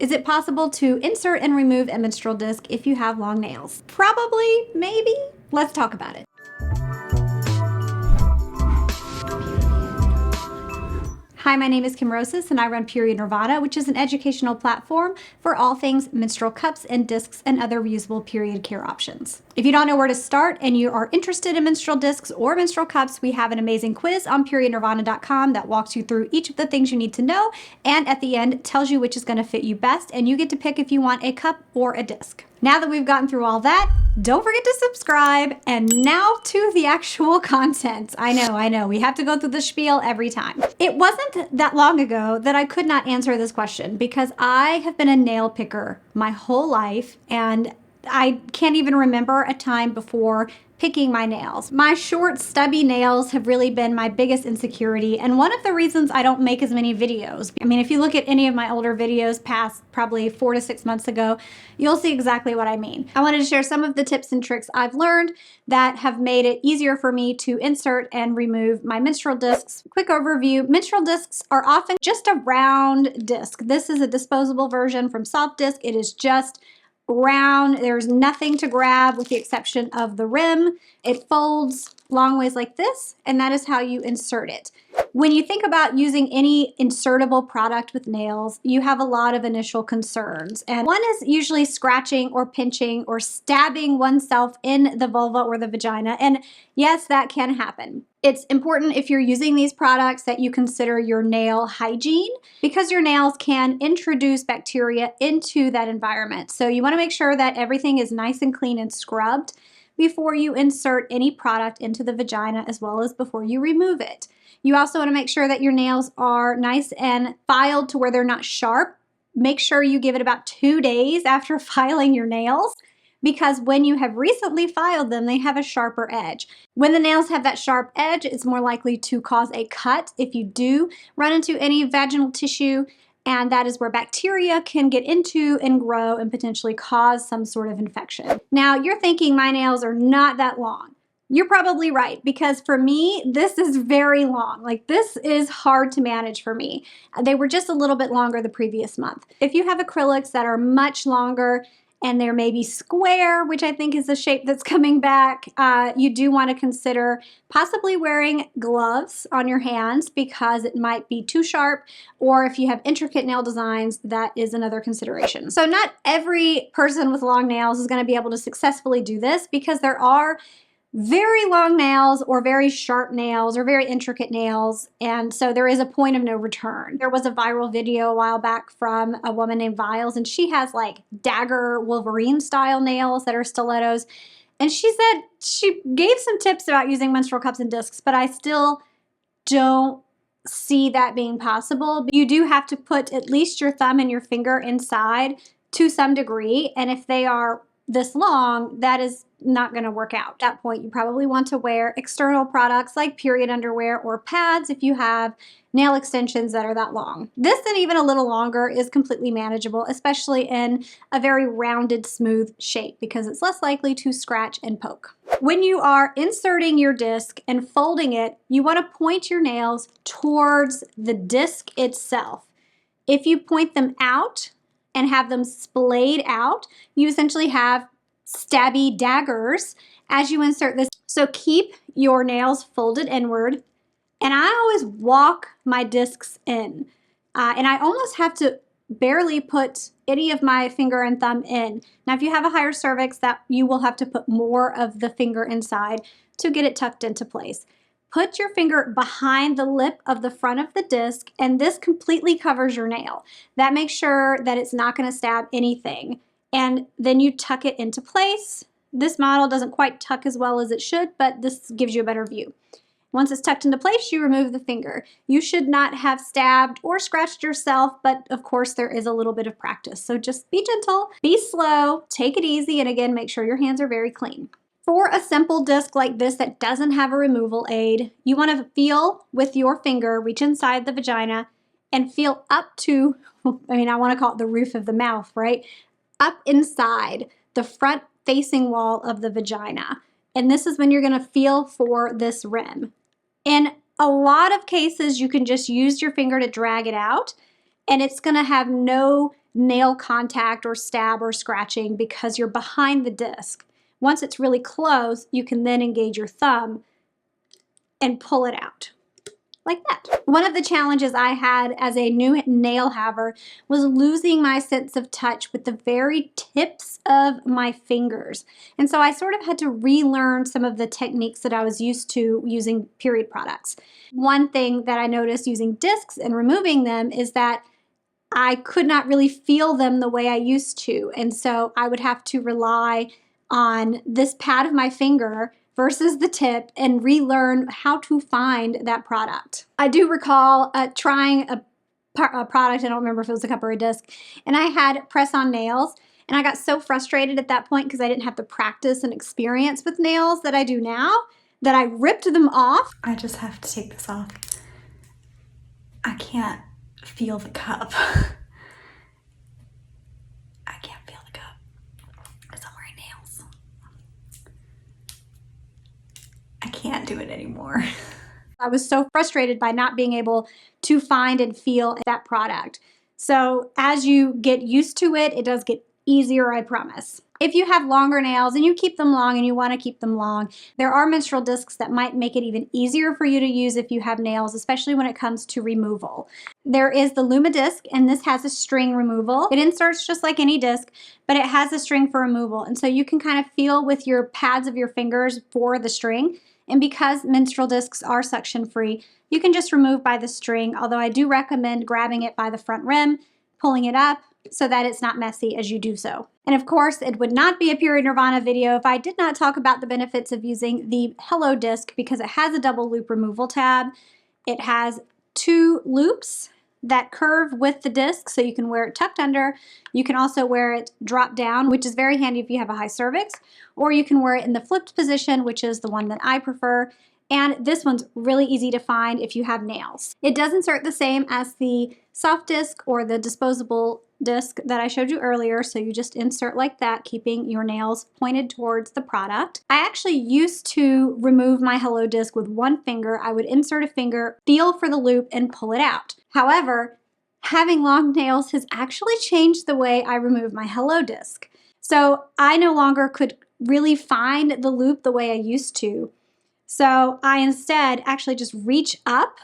Is it possible to insert and remove a menstrual disc if you have long nails? Probably, maybe. Let's talk about it. Hi, my name is Kim Rosas and I run Period Nirvana, which is an educational platform for all things menstrual cups and discs and other reusable period care options. If you don't know where to start and you are interested in menstrual discs or menstrual cups, we have an amazing quiz on periodnirvana.com that walks you through each of the things you need to know, and at the end tells you which is going to fit you best, and you get to pick if you want a cup or a disc. Now that we've gotten through all that, don't forget to subscribe. And now to the actual content. I know, we have to go through the spiel every time. It wasn't that long ago that I could not answer this question because I have been a nail picker my whole life, and I can't even remember a time before picking my nails. My short, stubby nails have really been my biggest insecurity, and one of the reasons I don't make as many videos. I mean, if you look at any of my older videos past probably 4 to 6 months ago, you'll see exactly what I mean. I wanted to share some of the tips and tricks I've learned that have made it easier for me to insert and remove my menstrual discs. Quick overview, menstrual discs are often just a round disc. This is a disposable version from Soft Disc. It is just round. There's nothing to grab with the exception of the rim. It folds long ways like this, and that is how you insert it. When you think about using any insertable product with nails, you have a lot of initial concerns. And one is usually scratching or pinching or stabbing oneself in the vulva or the vagina. And yes, that can happen. It's important if you're using these products that you consider your nail hygiene, because your nails can introduce bacteria into that environment. So you want to make sure that everything is nice and clean and scrubbed before you insert any product into the vagina, as well as before you remove it. You also want to make sure that your nails are nice and filed to where they're not sharp. Make sure you give it about 2 days after filing your nails, because when you have recently filed them, they have a sharper edge. When the nails have that sharp edge, it's more likely to cause a cut if you do run into any vaginal tissue, and that is where bacteria can get into and grow and potentially cause some sort of infection. Now, you're thinking my nails are not that long. You're probably right, because for me, this is very long. Like, this is hard to manage for me. They were just a little bit longer the previous month. If you have acrylics that are much longer and they're maybe square, which I think is the shape that's coming back, you do want to consider possibly wearing gloves on your hands because it might be too sharp, or if you have intricate nail designs, that is another consideration. So not every person with long nails is going to be able to successfully do this, because there are very long nails or very sharp nails or very intricate nails, and so there is a point of no return. There was a viral video a while back from a woman named Viles, and she has like dagger Wolverine style nails that are stilettos, and she said she gave some tips about using menstrual cups and discs, but I still don't see that being possible. You do have to put at least your thumb and your finger inside to some degree, and if they are this long, that is not going to work out. At that point, you probably want to wear external products like period underwear or pads if you have nail extensions that are that long. This and even a little longer is completely manageable, especially in a very rounded, smooth shape, because it's less likely to scratch and poke. When you are inserting your disc and folding it, you want to point your nails towards the disc itself. If you point them out and have them splayed out, you essentially have stabby daggers as you insert this. So keep your nails folded inward, and I always walk my discs in, and I almost have to barely put any of my finger and thumb in. Now, if you have a higher cervix, that you will have to put more of the finger inside to get it tucked into place. Put your finger behind the lip of the front of the disc, and this completely covers your nail. That makes sure that it's not going to stab anything. And then you tuck it into place. This model doesn't quite tuck as well as it should, but this gives you a better view. Once it's tucked into place, you remove the finger. You should not have stabbed or scratched yourself, but of course there is a little bit of practice. So just be gentle, be slow, take it easy, and again, make sure your hands are very clean. For a simple disc like this that doesn't have a removal aid, you want to feel with your finger, reach inside the vagina and feel up to, I want to call it the roof of the mouth, right? Up inside the front facing wall of the vagina. And this is when you're going to feel for this rim. In a lot of cases, you can just use your finger to drag it out, and it's going to have no nail contact or stab or scratching because you're behind the disc. Once it's really close, you can then engage your thumb and pull it out like that. One of the challenges I had as a new nail haver was losing my sense of touch with the very tips of my fingers. And so I sort of had to relearn some of the techniques that I was used to using Period products. One thing that I noticed using discs and removing them is that I could not really feel them the way I used to. And so I would have to rely on this pad of my finger versus the tip and relearn how to find that product. I do recall trying a product, I don't remember if it was a cup or a disc, and I had press-on nails, and I got so frustrated at that point because I didn't have the practice and experience with nails that I do now that I ripped them off. I just have to take this off. I can't feel the cup. I can't feel the cup because I'm wearing nails. I can't do it anymore. I was so frustrated by not being able to find and feel that product. So as you get used to it, it does get easier, I promise. If you have longer nails and you keep them long and you want to keep them long, there are menstrual discs that might make it even easier for you to use if you have nails, especially when it comes to removal. There is the Lumma disc, and this has a string removal. It inserts just like any disc, but it has a string for removal. And so you can kind of feel with your pads of your fingers for the string. And because menstrual discs are suction free, you can just remove by the string, although I do recommend grabbing it by the front rim, pulling it up so that it's not messy as you do so. And of course, it would not be a Period Nirvana video if I did not talk about the benefits of using the Hello Disc because it has a double loop removal tab. It has 2 loops that curve with the disc, so you can wear it tucked under. You can also wear it drop down, which is very handy if you have a high cervix, or you can wear it in the flipped position, which is the one that I prefer. And this one's really easy to find if you have nails. It does insert the same as the soft disc or the disposable disc that I showed you earlier, so you just insert like that, keeping your nails pointed towards the product. I actually used to remove my Hello disc with one finger. I would insert a finger, feel for the loop, and pull it out. However, having long nails has actually changed the way I remove my Hello disc. So I no longer could really find the loop the way I used to. So I instead actually just reach up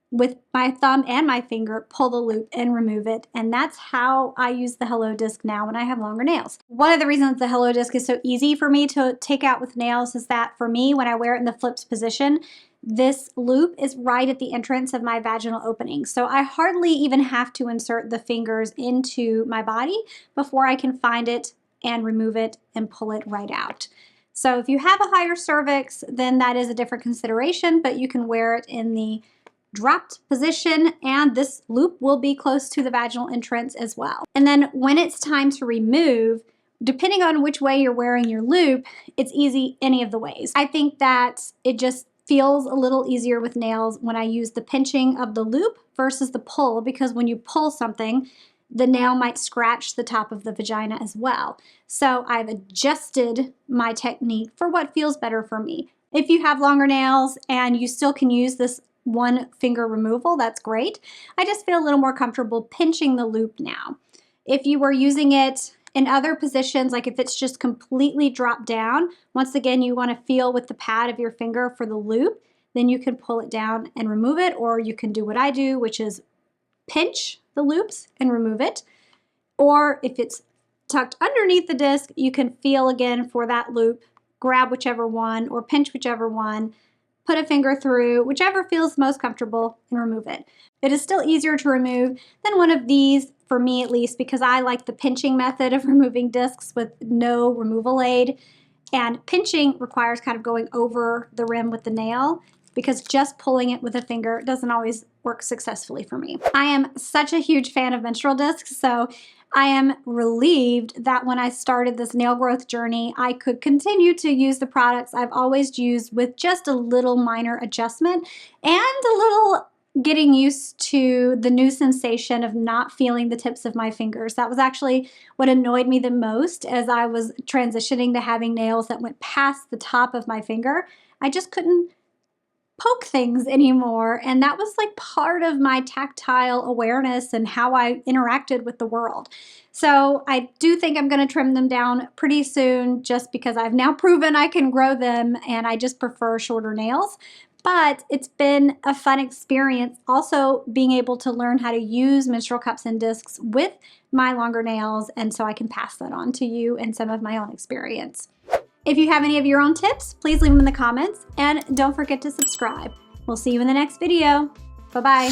with my thumb and my finger, pull the loop and remove it. And that's how I use the Hello disc now when I have longer nails. One of the reasons the Hello disc is so easy for me to take out with nails is that for me, when I wear it in the flipped position, this loop is right at the entrance of my vaginal opening. So I hardly even have to insert the fingers into my body before I can find it and remove it and pull it right out. So if you have a higher cervix, then that is a different consideration, but you can wear it in the dropped position and this loop will be close to the vaginal entrance as well. And then when it's time to remove, depending on which way you're wearing your loop, it's easy any of the ways. I think that it just feels a little easier with nails when I use the pinching of the loop versus the pull, because when you pull something, the nail might scratch the top of the vagina as well. So I've adjusted my technique for what feels better for me. If you have longer nails and you still can use this one finger removal, that's great. I just feel a little more comfortable pinching the loop now. If you were using it in other positions, like if it's just completely dropped down, once again, you want to feel with the pad of your finger for the loop, then you can pull it down and remove it, or you can do what I do, which is pinch the loops and remove it. Or if it's tucked underneath the disc, you can feel again for that loop, grab whichever one or pinch whichever one, put a finger through, whichever feels most comfortable, and remove it. It is still easier to remove than one of these, for me at least, because I like the pinching method of removing discs with no removal aid. And pinching requires kind of going over the rim with the nail, because just pulling it with a finger doesn't always work successfully for me. I am such a huge fan of menstrual discs, so I am relieved that when I started this nail growth journey, I could continue to use the products I've always used with just a little minor adjustment and a little getting used to the new sensation of not feeling the tips of my fingers. That was actually what annoyed me the most as I was transitioning to having nails that went past the top of my finger. I just couldn't poke things anymore. And that was like part of my tactile awareness and how I interacted with the world. So I do think I'm going to trim them down pretty soon just because I've now proven I can grow them and I just prefer shorter nails. But it's been a fun experience also being able to learn how to use menstrual cups and discs with my longer nails, and so I can pass that on to you and some of my own experience. If you have any of your own tips, please leave them in the comments and don't forget to subscribe. We'll see you in the next video. Bye-bye.